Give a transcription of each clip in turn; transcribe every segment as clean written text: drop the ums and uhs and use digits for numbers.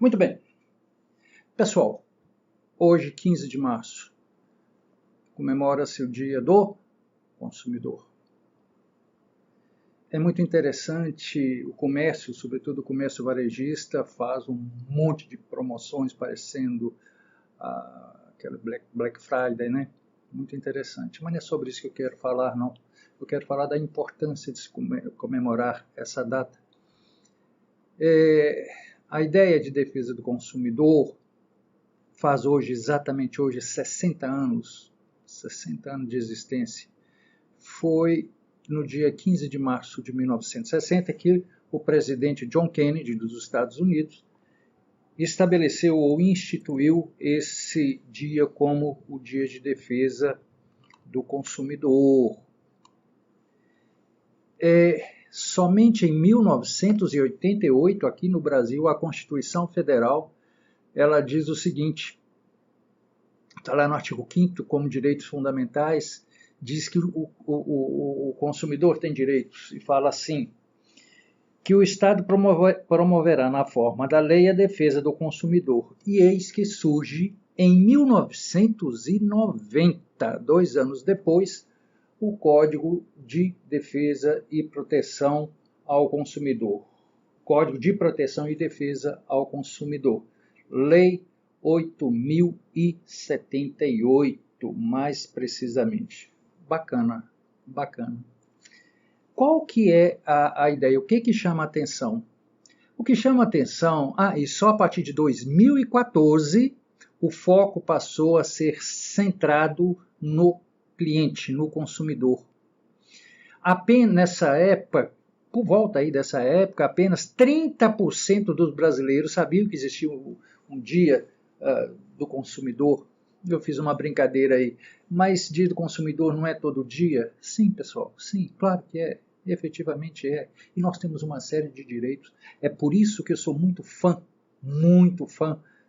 Muito bem. Pessoal, hoje, 15 de março, comemora-se o Dia do Consumidor. É muito interessante, o comércio, sobretudo o comércio varejista, faz um monte de promoções parecendo aquela Black Friday, né? Muito interessante. Mas não é sobre isso que eu quero falar, não. Eu quero falar da importância de se comemorar essa data. A ideia de defesa do consumidor faz exatamente hoje 60 anos de existência. Foi no dia 15 de março de 1960 que o presidente John Kennedy dos Estados Unidos estabeleceu ou instituiu esse dia como o Dia de Defesa do Consumidor. Somente em 1988, aqui no Brasil, a Constituição Federal ela diz o seguinte, está lá no artigo 5º, como direitos fundamentais, diz que o consumidor tem direitos, e fala assim, que o Estado promoverá na forma da lei a defesa do consumidor. E eis que surge, em 1990, 2 anos depois, o Código de Defesa e Proteção ao Consumidor. Código de Proteção e Defesa ao Consumidor. Lei 8.078, mais precisamente. Bacana, bacana. Qual que é a ideia? O que chama a atenção? O que chama a atenção, e só a partir de 2014, o foco passou a ser centrado no cliente, no consumidor. Apenas nessa época, por volta aí dessa época, apenas 30% dos brasileiros sabiam que existia um dia do consumidor. Eu fiz uma brincadeira aí, mas dia do consumidor não é todo dia? Sim, pessoal, sim, claro que é, efetivamente é. E nós temos uma série de direitos. É por isso que eu sou muito fã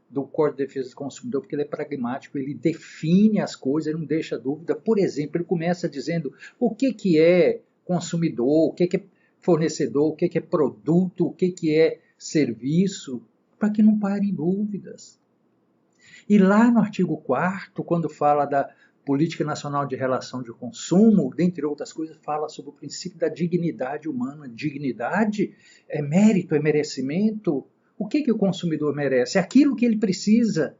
do Código de Defesa do Consumidor, porque ele é pragmático, ele define as coisas, ele não deixa dúvida. Por exemplo, ele começa dizendo o que é consumidor, o que é fornecedor, o que é produto, o que é serviço, para que não parem dúvidas. E lá no artigo 4º, quando fala da Política Nacional de Relação de Consumo, dentre outras coisas, fala sobre o princípio da dignidade humana. Dignidade é mérito, é merecimento. O que o consumidor merece? Aquilo que ele precisa,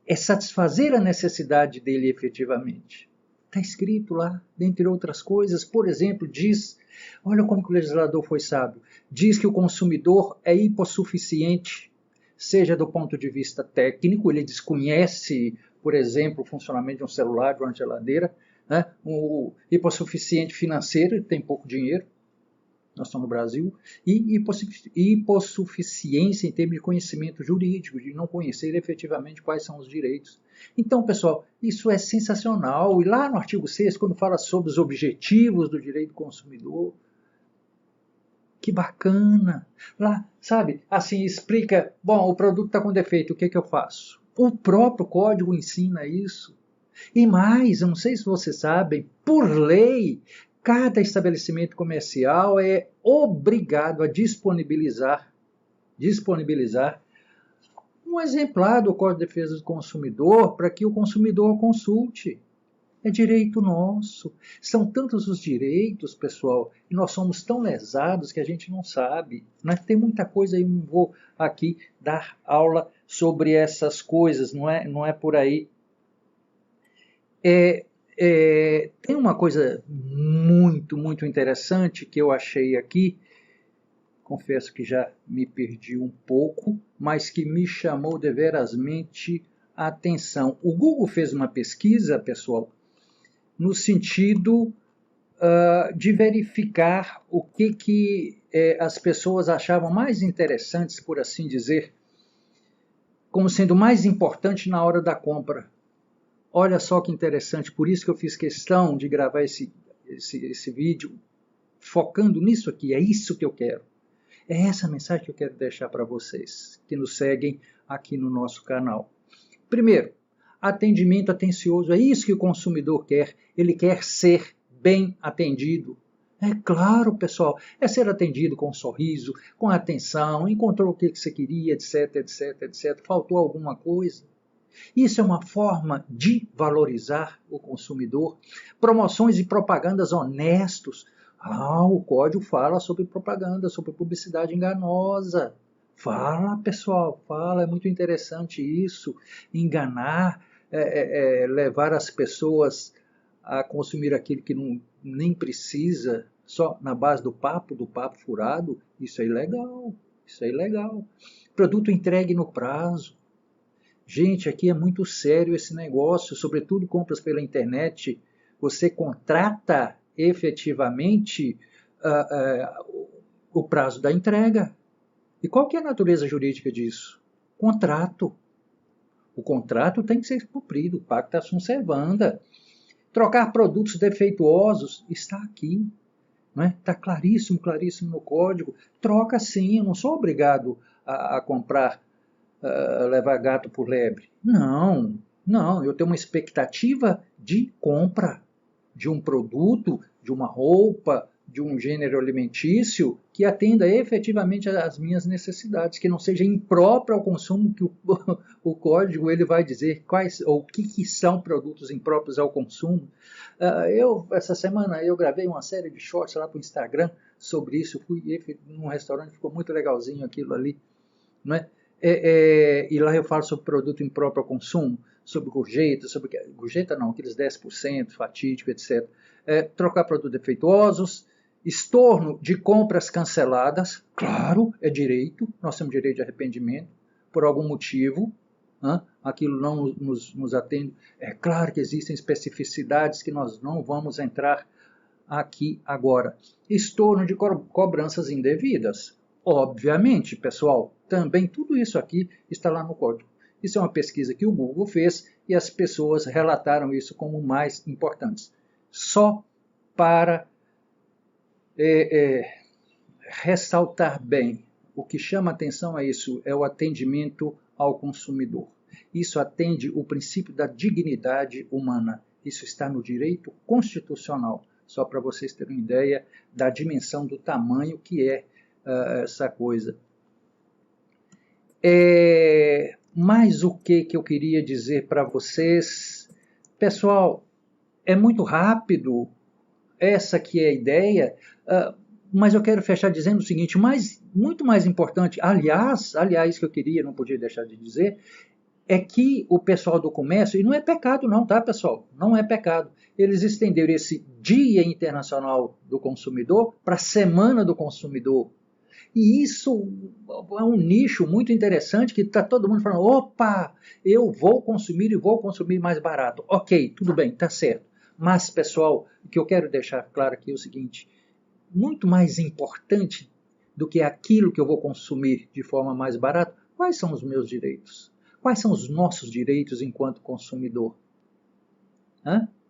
é satisfazer a necessidade dele efetivamente. Está escrito lá, dentre outras coisas. Por exemplo, diz, olha como que o legislador foi sábio, diz que o consumidor é hipossuficiente, seja do ponto de vista técnico, ele desconhece, por exemplo, o funcionamento de um celular, de uma geladeira, né? O hipossuficiente financeiro, ele tem pouco dinheiro, nós estamos no Brasil, e hipossuficiência em termos de conhecimento jurídico, de não conhecer efetivamente quais são os direitos. Então, pessoal, isso é sensacional. E lá no artigo 6º, quando fala sobre os objetivos do direito do consumidor, que bacana! Lá, sabe, assim, explica, bom, o produto está com defeito, o que eu faço? O próprio código ensina isso. E mais, eu não sei se vocês sabem, por lei, cada estabelecimento comercial é obrigado a disponibilizar um exemplar do Código de Defesa do Consumidor para que o consumidor consulte. É direito nosso. São tantos os direitos, pessoal, e nós somos tão lesados que a gente não sabe. Né? Tem muita coisa aí, não vou aqui dar aula sobre essas coisas, não é por aí. Tem uma coisa muito interessante que eu achei aqui, confesso que já me perdi um pouco, mas que me chamou deverasmente a atenção. O Google fez uma pesquisa, pessoal, no sentido de verificar o que as pessoas achavam mais interessantes, por assim dizer, como sendo mais importante na hora da compra. Olha só que interessante, por isso que eu fiz questão de gravar esse vídeo, focando nisso aqui, é isso que eu quero. É essa mensagem que eu quero deixar para vocês, que nos seguem aqui no nosso canal. Primeiro, atendimento atencioso, é isso que o consumidor quer, ele quer ser bem atendido. É claro, pessoal, é ser atendido com um sorriso, com atenção, encontrou o que você queria, etc, etc, etc. Faltou alguma coisa? Isso é uma forma de valorizar o consumidor. Promoções e propagandas honestos. O código fala sobre propaganda, sobre publicidade enganosa. Fala, pessoal, fala, é muito interessante isso. Enganar, levar as pessoas a consumir aquilo que não, nem precisa, só na base do papo furado, isso é ilegal. Isso é ilegal. Produto entregue no prazo. Gente, aqui é muito sério esse negócio, sobretudo compras pela internet. Você contrata efetivamente o prazo da entrega. E qual que é a natureza jurídica disso? Contrato. O contrato tem que ser cumprido, pacta sunt servanda. Trocar produtos defeituosos está aqui. Está claríssimo, claríssimo no código. Troca sim, eu não sou obrigado a comprar, levar gato por lebre. Não, não, eu tenho uma expectativa de compra de um produto, de uma roupa, de um gênero alimentício que atenda efetivamente às minhas necessidades, que não seja impróprio ao consumo, que o código ele vai dizer quais ou o que são produtos impróprios ao consumo. Essa semana eu gravei uma série de shorts lá para o Instagram sobre isso. Eu fui num restaurante, ficou muito legalzinho aquilo ali, não é? E lá eu falo sobre produto impróprio ao consumo, sobre gorjeta não, aqueles 10%, fatídico, etc. Trocar produtos defeituosos, estorno de compras canceladas, claro, é direito, nós temos direito de arrependimento, por algum motivo, aquilo não nos atende. É claro que existem especificidades que nós não vamos entrar aqui agora. Estorno de cobranças indevidas. Obviamente, pessoal, também tudo isso aqui está lá no código. Isso é uma pesquisa que o Google fez e as pessoas relataram isso como mais importantes. Só para ressaltar bem, o que chama atenção é isso, é o atendimento ao consumidor. Isso atende o princípio da dignidade humana. Isso está no direito constitucional. Só para vocês terem uma ideia da dimensão, do tamanho que é essa coisa. Mais o que eu queria dizer para vocês? Pessoal, é muito rápido, essa que é a ideia, mas eu quero fechar dizendo o seguinte, muito mais importante, aliás, que eu queria, não podia deixar de dizer, é que o pessoal do comércio, e não é pecado não, tá, pessoal? Não é pecado. Eles estenderam esse Dia Internacional do Consumidor para a Semana do Consumidor. E isso é um nicho muito interessante que está todo mundo falando, opa, eu vou consumir e vou consumir mais barato. Ok, tudo bem, está certo. Mas, pessoal, o que eu quero deixar claro aqui é o seguinte, muito mais importante do que aquilo que eu vou consumir de forma mais barata, quais são os meus direitos? Quais são os nossos direitos enquanto consumidor?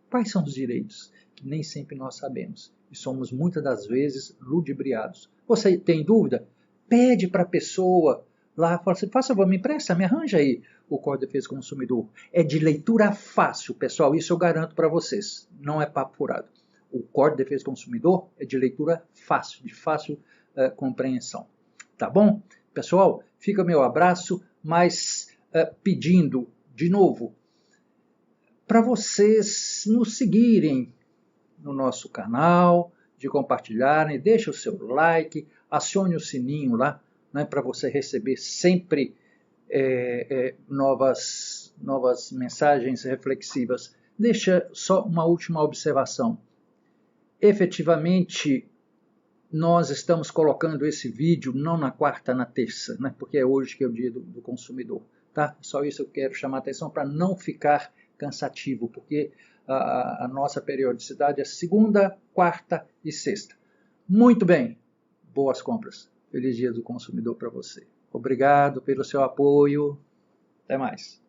Quais são os direitos? Que nem sempre nós sabemos. E somos muitas das vezes ludibriados. Você tem dúvida? Pede para a pessoa lá, fala assim, faça favor, me empresta, me arranja aí o Código de Defesa do Consumidor. É de leitura fácil, pessoal, isso eu garanto para vocês. Não é papo furado. O Código de Defesa do Consumidor é de leitura fácil, de fácil compreensão. Tá bom? Pessoal, fica meu abraço, mas pedindo, de novo, para vocês nos seguirem no nosso canal, de compartilharem, deixe o seu like, acione o sininho lá, né, para você receber sempre novas mensagens reflexivas. Deixa só uma última observação. Efetivamente, nós estamos colocando esse vídeo não na quarta, na terça, né, porque é hoje que é o dia do consumidor. Tá? Só isso eu quero chamar a atenção para não ficar cansativo, porque a nossa periodicidade é segunda, quarta e sexta. Muito bem, boas compras. Feliz Dia do Consumidor para você. Obrigado pelo seu apoio. Até mais.